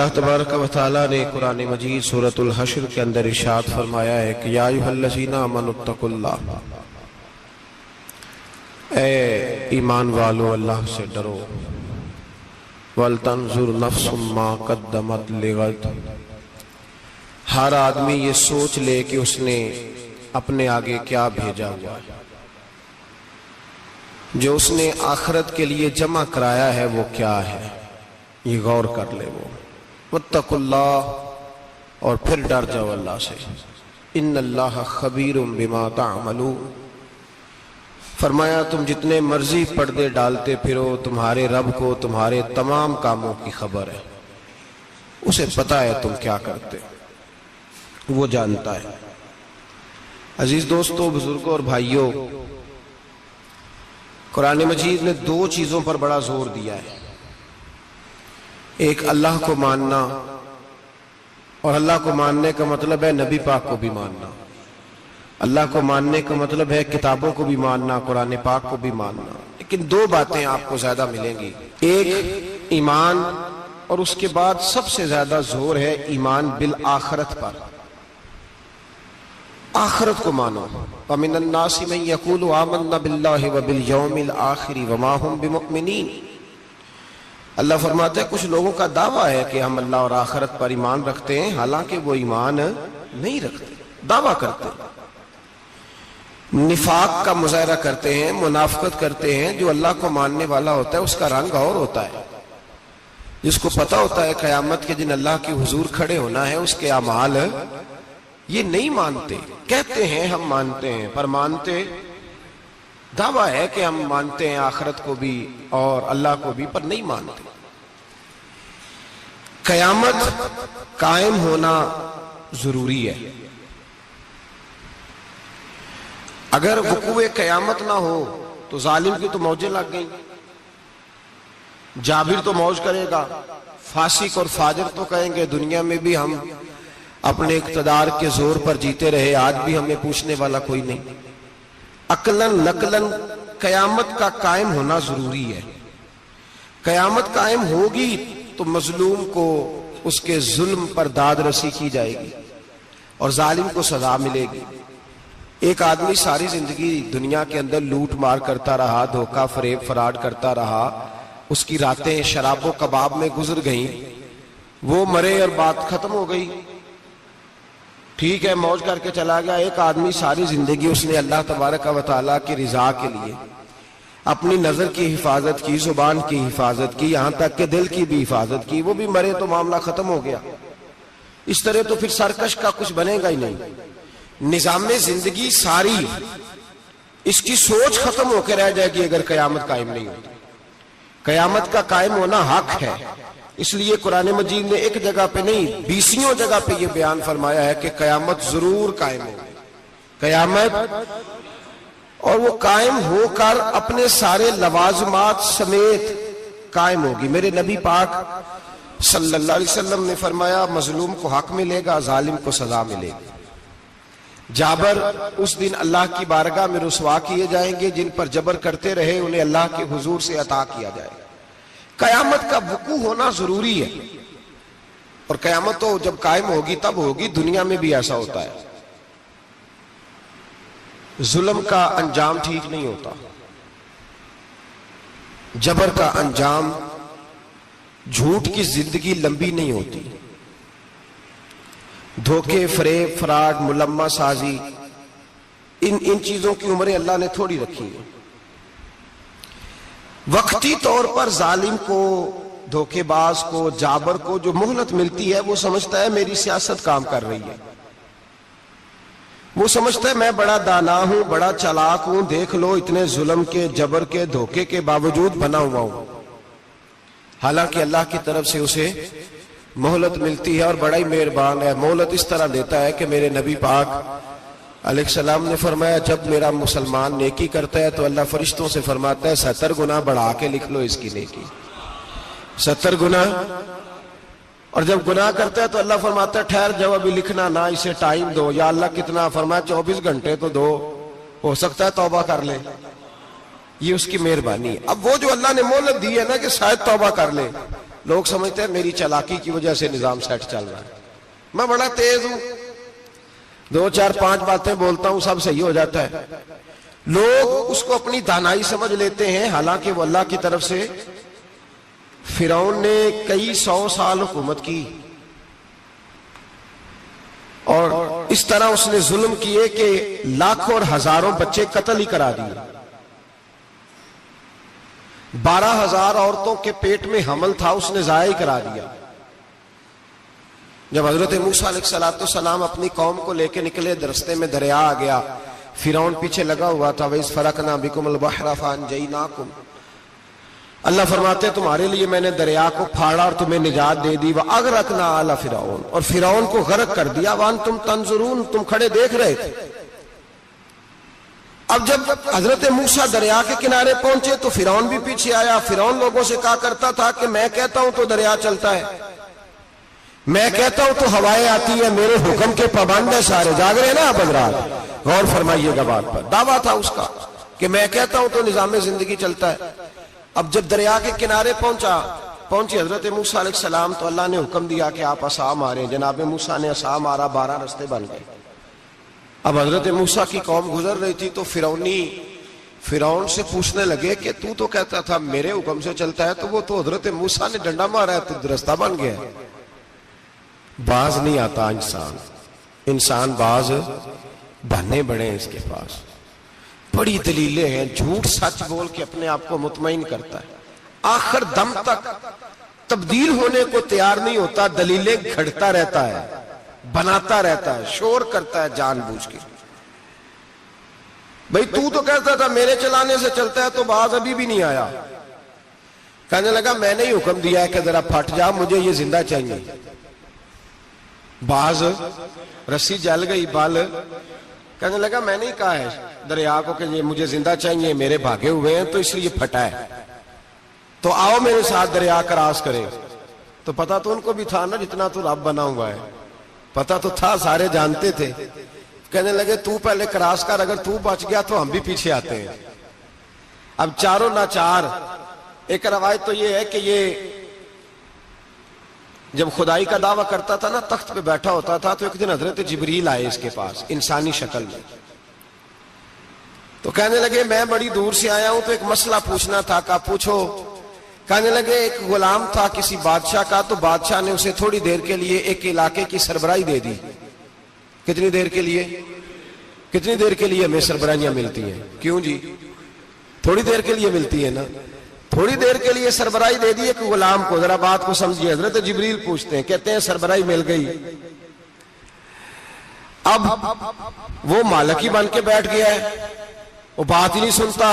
اللہ تبارک و تعالیٰ نے قرآن مجید سورۃ الحشر کے اندر ارشاد فرمایا ہے کہ یا ایھا الذین آمنوا اتقوا اللہ، اے ایمان والو اللہ سے ڈرو، وَلْتَنْظُرْ نَفْسٌ مَا قَدَّمَتْ لِغَدٍ، ہر آدمی یہ سوچ لے کہ اس نے اپنے آگے کیا بھیجا ہوا ہے، جو اس نے آخرت کے لیے جمع کرایا ہے وہ کیا ہے، یہ غور کر لے وہ۔ وَاتَّقُوا اللَّهَ، اور پھر ڈر جاؤ اللہ سے، إِنَّ اللَّهَ خَبِيرٌ بِمَا تَعْمَلُونَ، فرمایا تم جتنے مرضی پردے ڈالتے پھرو، تمہارے رب کو تمہارے تمام کاموں کی خبر ہے، اسے پتا ہے تم کیا کرتے، وہ جانتا ہے۔ عزیز دوستو، بزرگوں اور بھائیوں، قرآن مجید نے دو چیزوں پر بڑا زور دیا ہے، ایک اللہ کو ماننا، اور اللہ کو ماننے کا مطلب ہے نبی پاک کو بھی ماننا، اللہ کو ماننے کا مطلب ہے کتابوں کو بھی ماننا، قرآن پاک کو بھی ماننا۔ لیکن دو باتیں آپ کو زیادہ ملیں گی، ایک ایمان، اور اس کے بعد سب سے زیادہ زور ہے ایمان بالآخرت پر، آخرت کو مانو۔ وَمِنَ النَّاسِ مَن يَقُولُ آمَنَّا بِاللَّهِ وَبِالْيَوْمِ الْآخِرِ وَمَا هُمْ بِمُؤْمِنِينَ، اللہ فرماتا ہے کچھ لوگوں کا دعویٰ ہے کہ ہم اللہ اور آخرت پر ایمان رکھتے ہیں، حالانکہ وہ ایمان نہیں رکھتے، دعویٰ کرتے ہیں، نفاق کا مظاہرہ کرتے ہیں، منافقت کرتے ہیں۔ جو اللہ کو ماننے والا ہوتا ہے اس کا رنگ اور ہوتا ہے، جس کو پتا ہوتا ہے قیامت کے دن اللہ کے حضور کھڑے ہونا ہے، اس کے اعمال یہ نہیں مانتے، کہتے ہیں ہم مانتے ہیں، پر مانتے، دعویٰ ہے کہ ہم مانتے ہیں آخرت کو بھی اور اللہ کو بھی، پر نہیں مانتے۔ قیامت قائم ہونا ضروری ہے، اگر وقوع قیامت نہ ہو تو ظالم کی تو موجیں لگ گئیں، جابر تو موج کرے گا، فاسق اور فاجر تو کہیں گے دنیا میں بھی ہم اپنے اقتدار کے زور پر جیتے رہے، آج بھی ہمیں پوچھنے والا کوئی نہیں۔ عقلاً نقلاً قیامت کا قائم ہونا ضروری ہے، قیامت قائم ہوگی تو مظلوم کو اس کے ظلم پر داد رسی کی جائے گی اور ظالم کو سزا ملے گی۔ ایک آدمی ساری زندگی دنیا کے اندر لوٹ مار کرتا رہا، دھوکہ فریب فراڈ کرتا رہا، اس کی راتیں شراب و کباب میں گزر گئیں، وہ مرے اور بات ختم ہو گئی، ٹھیک ہے موج کر کے چلا گیا۔ ایک آدمی ساری زندگی اس نے اللہ تبارک و تعالیٰ کی رضا کے لیے اپنی نظر کی حفاظت کی، زبان کی حفاظت کی، یہاں تک کہ دل کی بھی حفاظت کی، وہ بھی مرے تو معاملہ ختم ہو گیا۔ اس طرح تو پھر سرکش کا کچھ بنے گا ہی نہیں، نظام زندگی ساری اس کی سوچ ختم ہو کے رہ جائے گی اگر قیامت قائم نہیں ہوتی۔ قیامت کا قائم ہونا حق ہے، اس لیے قرآن مجید نے ایک جگہ پہ نہیں 20 جگہ پہ یہ بیان فرمایا ہے کہ قیامت ضرور قائم ہوگی، قیامت، اور وہ قائم ہو کر اپنے سارے لوازمات سمیت قائم ہوگی۔ میرے نبی پاک صلی اللہ علیہ وسلم نے فرمایا مظلوم کو حق ملے گا، ظالم کو سزا ملے گی۔ جابر اس دن اللہ کی بارگاہ میں رسوا کیے جائیں گے، جن پر جبر کرتے رہے انہیں اللہ کے حضور سے عطا کیا جائے گا۔ قیامت کا وقوع ہونا ضروری ہے، اور قیامت تو جب قائم ہوگی تب ہوگی، دنیا میں بھی ایسا ہوتا ہے، ظلم کا انجام ٹھیک نہیں ہوتا، جبر کا انجام، جھوٹ کی زندگی لمبی نہیں ہوتی، دھوکے فریب فراڈ ملمہ سازی، ان چیزوں کی عمریں اللہ نے تھوڑی رکھی ہیں۔ وقتی طور پر ظالم کو، دھوکے باز کو، جابر کو جو مہلت ملتی ہے وہ سمجھتا ہے میری سیاست کام کر رہی ہے، وہ سمجھتا ہے میں بڑا دانا ہوں، بڑا چالاک ہوں، دیکھ لو اتنے ظلم کے، جبر کے، دھوکے کے باوجود بنا ہوا ہوں، حالانکہ اللہ کی طرف سے اسے مہلت ملتی ہے اور بڑا ہی مہربان ہے۔ مہلت اس طرح دیتا ہے کہ میرے نبی پاک علیہ السلام نے فرمایا جب میرا مسلمان نیکی کرتا ہے تو اللہ فرشتوں سے فرماتا ہے 70 گنا بڑھا کے لکھ لو اس کی نیکی، 70 گنا، اور جب گناہ کرتا ہے تو اللہ فرماتا ہے ٹھہر جاؤ ابھی لکھنا نہ، اسے ٹائم دو۔ یا اللہ کتنا؟ فرمایا 24 گھنٹے تو دو، ہو سکتا ہے توبہ کر لے، یہ اس کی مہربانی ہے۔ اب وہ جو اللہ نے مہلت دی ہے نا کہ شاید توبہ کر لے، لوگ سمجھتے ہیں میری چالاکی کی وجہ سے نظام سیٹ چل رہا ہے، میں بڑا تیز ہوں، 2 4 5 باتیں بولتا ہوں سب صحیح ہو جاتا ہے۔ لوگ اس کو اپنی دانائی سمجھ لیتے ہیں، حالانکہ وہ اللہ کی طرف سے۔ فرعون نے کئی 100 سال حکومت کی اور اس طرح اس نے ظلم کیے کہ لاکھوں اور ہزاروں بچے قتل ہی کرا دیے۔ 12,000 عورتوں کے پیٹ میں حمل تھا، اس نے ضائع کرا دیا۔ جب حضرت موسیٰ علیہ السلام اپنی قوم کو لے کے نکلے، رستے میں دریا آ گیا، فرعون پیچھے لگا ہوا تھا۔ وَإِذْ فَرَقْنَا بِكُمُ الْبَحْرَ فَأَنْجَيْنَاكُمْ، اللہ فرماتے ہیں تمہارے لیے میں نے دریا کو پھاڑا اور تمہیں نجات دے دی۔ وَأَغْرَقْنَا آلَ فِرْعَوْنَ، اور فرعون کو غرق کر دیا۔ وَأَنْتُمْ تَنْظُرُونَ، تم کھڑے دیکھ رہے تھے۔ اب جب حضرت موسیٰ دریا کے کنارے پہنچے تو فرعون بھی پیچھے آیا۔ فرعون لوگوں سے کہا کرتا تھا کہ میں کہتا ہوں تو دریا چلتا ہے، میں کہتا ہوں تو ہوائیں آتی ہیں، میرے حکم کے پابند ہیں سارے۔ جاگ رہے ہیں نا آپ حضرات، غور فرمائیے گا بات پر۔ دعویٰ تھا اس کا کہ میں کہتا ہوں تو نظام زندگی چلتا ہے۔ اب جب دریا کے کنارے پہنچی حضرت موسیٰ علیہ السلام تو اللہ نے حکم دیا کہ آپ عصا ماریں۔ جناب موسیٰ نے عصا مارا، 12 رستے بن گئے۔ اب حضرت موسیٰ کی قوم گزر رہی تھی تو فرعون سے پوچھنے لگے کہ تو کہتا تھا میرے حکم سے چلتا ہے، تو وہ تو حضرت موسیٰ نے ڈنڈا مارا ہے تو رستہ بن گیا ہے۔ باز نہیں آتا انسان باز بننے بڑے ہیں اس کے پاس، بڑی دلیلیں ہیں، جھوٹ سچ بول کے اپنے آپ کو مطمئن کرتا ہے، آخر دم تک تبدیل ہونے کو تیار نہیں ہوتا، دلیلیں گھڑتا رہتا ہے، بناتا رہتا ہے، شور کرتا ہے جان بوجھ کے۔ بھئی تو کہتا تھا میرے چلانے سے چلتا ہے، تو باز ابھی بھی نہیں آیا۔ کہنے لگا میں نے ہی حکم دیا ہے کہ ذرا پھٹ جا، مجھے یہ زندہ چاہیے۔ باز رسی جل گئی، بال کہنے لگا میں نے کہا ہے دریا کو کہ یہ مجھے زندہ چاہیے، میرے بھاگے ہوئے ہیں تو اس لیے پھٹا ہے، تو آؤ میرے ساتھ دریا کراس کرے۔ تو پتا تو ان کو بھی تھا نا، جتنا تو رب بنا ہوا ہے پتا تو تھا، سارے جانتے تھے۔ کہنے لگے تو پہلے کراس کر، اگر تو بچ گیا تو ہم بھی پیچھے آتے ہیں۔ اب چاروں ناچار۔ ایک روایت تو یہ ہے کہ یہ جب خدائی کا دعویٰ کرتا تھا نا، تخت پہ بیٹھا ہوتا تھا، تو ایک دن حضرت جبریل آئے اس کے پاس انسانی شکل میں، تو کہنے لگے میں بڑی دور سے آیا ہوں تو ایک مسئلہ پوچھنا تھا۔ کہا پوچھو۔ کہنے لگے ایک غلام تھا کسی بادشاہ کا، تو بادشاہ نے اسے تھوڑی دیر کے لیے ایک علاقے کی سربراہی دے دی۔ کتنی دیر کے لیے ہمیں سربراہیاں ملتی ہیں؟ کیوں جی؟ تھوڑی دیر کے لیے ملتی ہے نا، تھوڑی دیر کے لیے سربراہی دے دی ایک غلام کو۔ ذرا بات کو سمجھیے، حضرت جبریل پوچھتے ہیں، کہتے ہیں سربراہی مل گئی، اب وہ مالک ہی بن کے بیٹھ گیا ہے، وہ بات ہی نہیں سنتا،